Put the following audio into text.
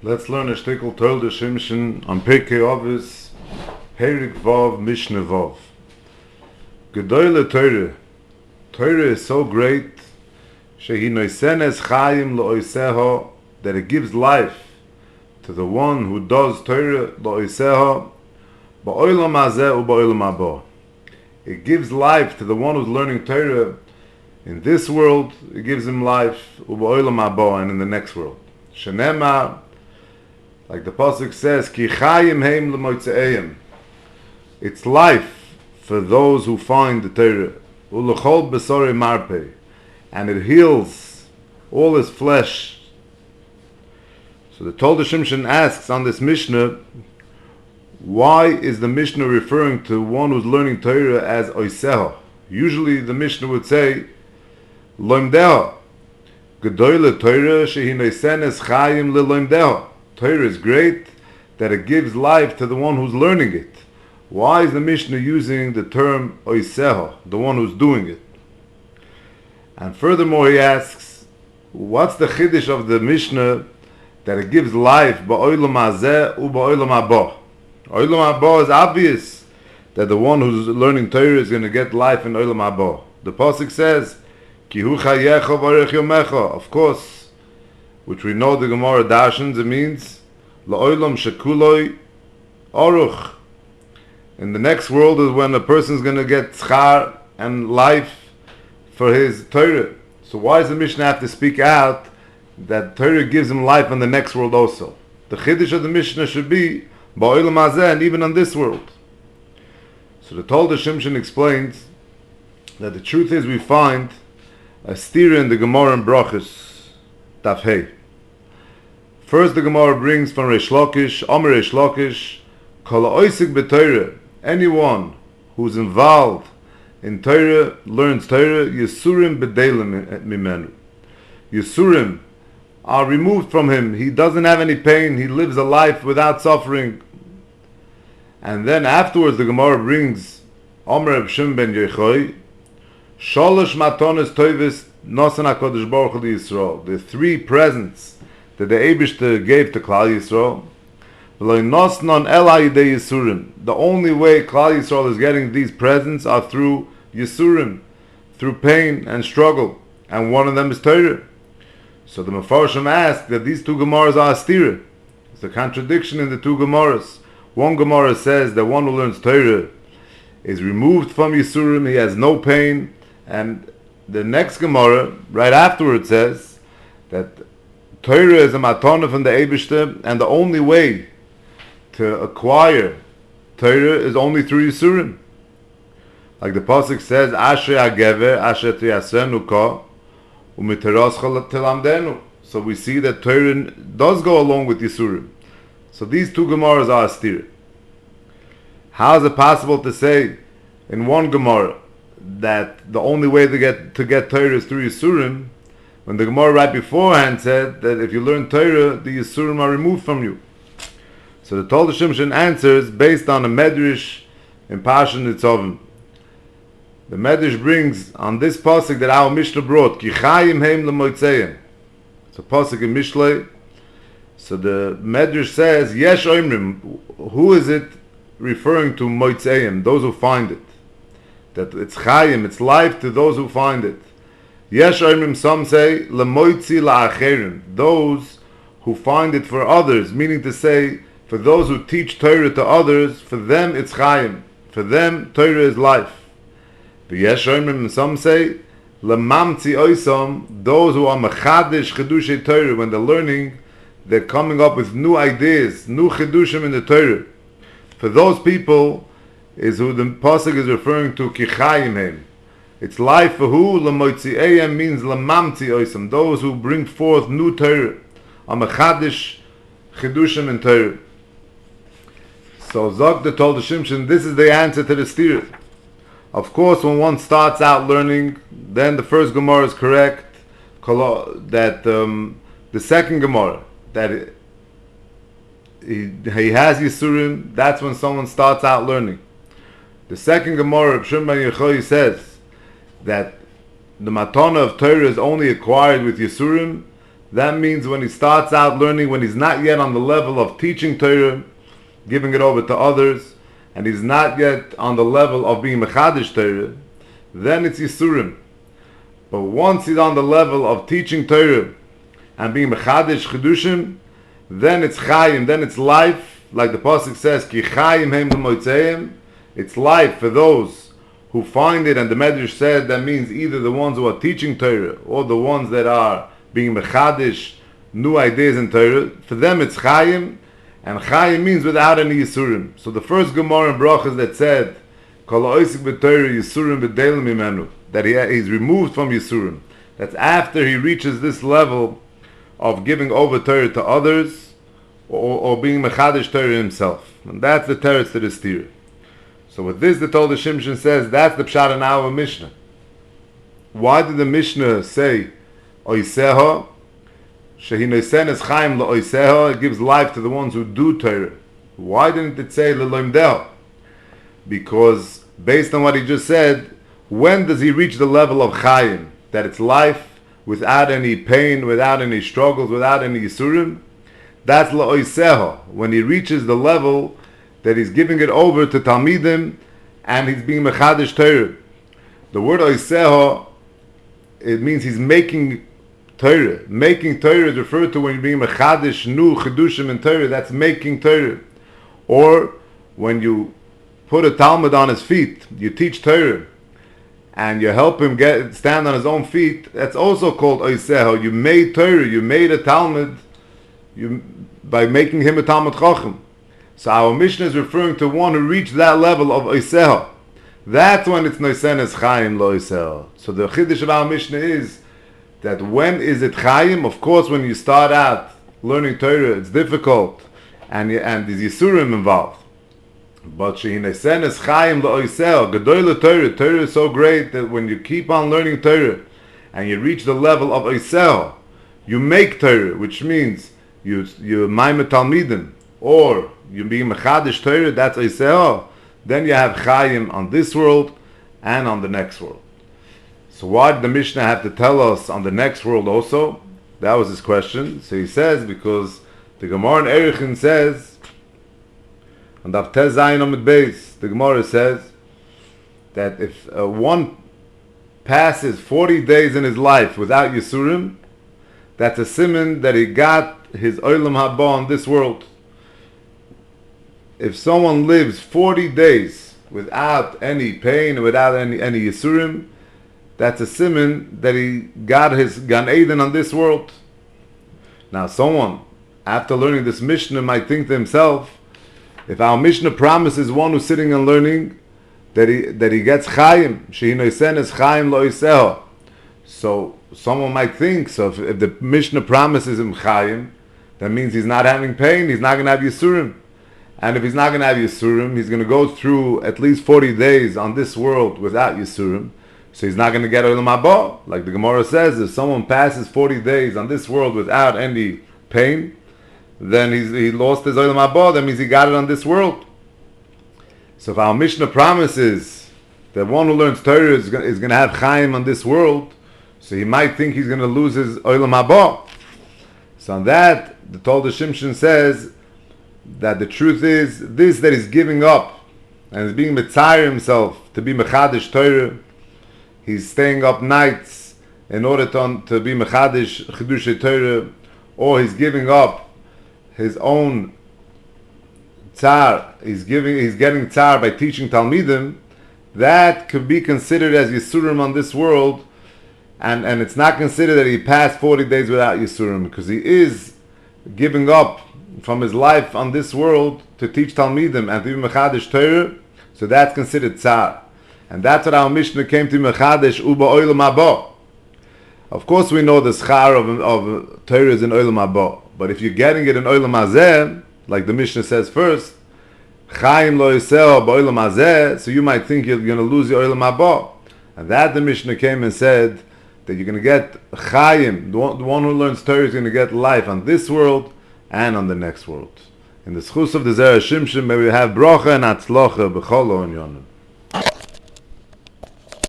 Let's learn a shtickle Toldos Shimshon on Perekei Avos, Perik Vav Mishnah Vav. Gedoyle Torah. Torah is so great, shehi noisenes chayim lo'oiseho, that it gives life to the one who does Torah lo'oiseho, ba'olam hazeh u'ba'olam haba. It gives life to the one who's learning Torah in this world. It gives him life u'ba'olam haba, and in the next world. Shenema, like the pasuk says, Ki chayim heim l'moitze'eyim. It's life for those who find the Torah. U'lechol besori marpei. And it heals all his flesh. So the Toldos Shimshon asks on this Mishnah, why is the Mishnah referring to one who's learning Torah as oiseho? Usually the Mishnah would say, loimdeho. Gedoyle Torah shehi noisenes chayim leloimdeho. Torah is great that it gives life to the one who's learning it. Why is the Mishnah using the term oiseho, the one who's doing it? And furthermore he asks, what's the chiddush of the Mishnah that it gives life ba'olam hazeh u'ba'olam haba? Olam haba is obvious that the one who's learning Torah is going to get life in olam haba. The pasuk says, Ki hu chayecha v'orech yomecha. Of course, which we know the Gemara Dashans, it means la'olam shekuloi aruch. In the next world is when a person is going to get schar and life for his Torah. So why does the Mishnah have to speak out that Torah gives him life in the next world also? The chiddush of the Mishnah should be ba'olam hazeh, and even on this world. So the Toldos Shimshon explains that the truth is we find a stira in the Gemara and Brachos Daf Hey. First the Gemara brings from Reish Lakish, Omer Reish Lakish, Kol ha'oisik b'Torah, anyone who's involved in Torah, learns Torah, Yisurim b'deilim mimenu. Yisurim are removed from him. He doesn't have any pain. He lives a life without suffering. And then afterwards the Gemara brings Omer Reb Shimon ben Yochai, Sholosh matones toivis nosan HaKadosh Baruch Hu Yisrael. The three presents that the Eibishter gave to Klal Yisrael. The only way Klal Yisrael is getting these presents are through Yisurim, through pain and struggle, and one of them is Torah. So the Mefarshim ask that these two Gemaras are astira. It's a contradiction in the two Gemaras. One Gemara says that one who learns Torah is removed from Yisurim, he has no pain, and the next Gemara right afterwards says that Torah is a matana from the Eibishter, and the only way to acquire Torah is only through Yisurim. Like the pasuk says, Ashrei hagever asher tiyasenu ka u'miteras telamdenu. So we see that Torah does go along with Yisurim. So these two Gemaras are astir. How is it possible to say in one Gemara that the only way to get Torah is through Yisurim, when the Gemara right beforehand said that if you learn Torah, the Yisurim are removed from you? So the Toldos Shimshon answers based on a medrash in Parshat Nitzavim. The medrash brings on this pasuk that our Mishnah brought, Ki chayim heim l'moitzeim. It's a pasuk in Mishlei. So the medrash says, Yesh oimrim. Who is it referring to moitzeim? Those who find it. That it's chayim, it's life to those who find it. Yesh oimrim, some say, l'moitzi la'acherim. Those who find it for others, meaning to say, for those who teach Torah to others, for them it's chayim. For them, Torah is life. V'yesh oimrim, some say, l'mamtzi oisam, those who are mechadish chedushay Torah, when they're learning, they're coming up with new ideas, new chedushim in the Torah. For those people is who the pasuk is referring to, ki chayim heim. It's life for who? L'moitzi'eyem means l'mamtzi oisam, those who bring forth new Torah, are mechadish chedushim in Torah. So Zog the Toldos Shimshon, this is the answer to the stira. Of course, when one starts out learning, then the first Gemara is correct, that the second Gemara, that he has Yisurim, that's when someone starts out learning. The second Gemara, Reb Shimon ben Yochai, says that the matana of Torah is only acquired with Yisurim. That means when he starts out learning, when he's not yet on the level of teaching Torah, giving it over to others, and he's not yet on the level of being Mechadish Torah, then it's Yisurim. But once he's on the level of teaching Torah and being Mechadish Chedushim, then it's Chayim, then it's life, like the Pasuk says, Ki Chayim Heim L'Moitzeim. It's life for those who find it, and the Medrash said that means either the ones who are teaching Torah or the ones that are being Mechadish, new ideas in Torah. For them it's Chayim, and Chayim means without any Yisurim. So the first Gemara in Brachas that said, Kol ha'osik b'Torah Yisurim v'delim mimenu, that he's removed from Yisurim. That's after he reaches this level of giving over Torah to others, or being Mechadish Torah himself. And that's the teretz to the steer. So with this, the Toldos Shimshon says, that's the Pshat in our Mishnah. Why did the Mishnah say, Oiseha, Shehi Noisen es Chaim L'Oiseha, it gives life to the ones who do Torah. Why didn't it say L'Loimdeha? Because, based on what he just said, when does he reach the level of Chaim? That it's life without any pain, without any struggles, without any Yisurim? That's L'Oiseha, when he reaches the level that he's giving it over to Talmidim and he's being Mechadish Torah. The word Oiseha, it means he's making Torah. Making Torah is referred to when you're being Mechadish, Nu, Chedushim in Torah, that's making Torah. Or when you put a Talmud on his feet, you teach Torah, and you help him stand on his own feet, that's also called Oiseha. You made Torah, you made a Talmud by making him a Talmud Chacham. So our Mishnah is referring to one who reached that level of Oiseha. That's when it's Noisen es Chaim Lo Oiseha. So the Chiddush of our Mishnah is that when is it Chaim? Of course, when you start out learning Torah, it's difficult, and there's Yisurim involved. But Shehi Noisen es Chaim Lo Oiseha, Gedoyle Torah, Torah is so great that when you keep on learning Torah and you reach the level of Oiseha, you make Torah, which means you Maimet Talmidim, or you being Mechadish Torah, that's Oiseha, then you have Chayim on this world and on the next world. So why did the Mishnah have to tell us on the next world also? That was his question. So he says, because the Gemara in Erechin says, on Daf Tez Zayin Amud Beis, the Gemara says that if one passes 40 days in his life without Yisurim, that's a siman that he got his Olam Haba on this world. If someone lives 40 days without any pain, without any Yisurim, that's a siman that he got his Gan Eden on this world. Now someone, after learning this Mishnah, might think to himself, if our Mishnah promises one who's sitting and learning that he gets Chaim, Shehi Noisen es Chaim Lo Oiseha. So someone might think, so if the Mishnah promises him Chaim, that means he's not having pain, he's not going to have Yisurim. And if he's not going to have Yisurim, he's going to go through at least 40 days on this world without Yisurim. So he's not going to get Olam Haba. Like the Gemara says, if someone passes 40 days on this world without any pain, then he lost his Olam Haba. That means he got it on this world. So if our Mishnah promises that one who learns Torah is going to have Chaim on this world, so he might think he's going to lose his Olam Haba. So on that, the Toldos Shimshon says that the truth is this, that he's giving up and is being Mitzayir himself to be Mechadish Torah. He's staying up nights in order to be Mechadish Chedush Torah, or he's giving up his own tzar. He's getting tzar by teaching Talmidim. That could be considered as Yisurim on this world, and it's not considered that he passed 40 days without Yisurim, because he is giving up from his life on this world to teach Talmidim and to be Mechadish Torah. So that's considered tzar. And that's what our Mishnah came to Mechadish Uba Olam Haba. Of course we know the schar of Torah is in Olam Haba. But if you're getting it in Olam Hazeh, like the Mishnah says first, Chaim Lo Yiseo B'Olam Hazeh, so you might think you're going to lose your Olam Haba. And that the Mishnah came and said that you're going to get Chaim, the one who learns Torah is going to get life on this world and on the next world. In the schus of the Zera Shimshon, may we have bracha and atzlocha b'chol on yonim.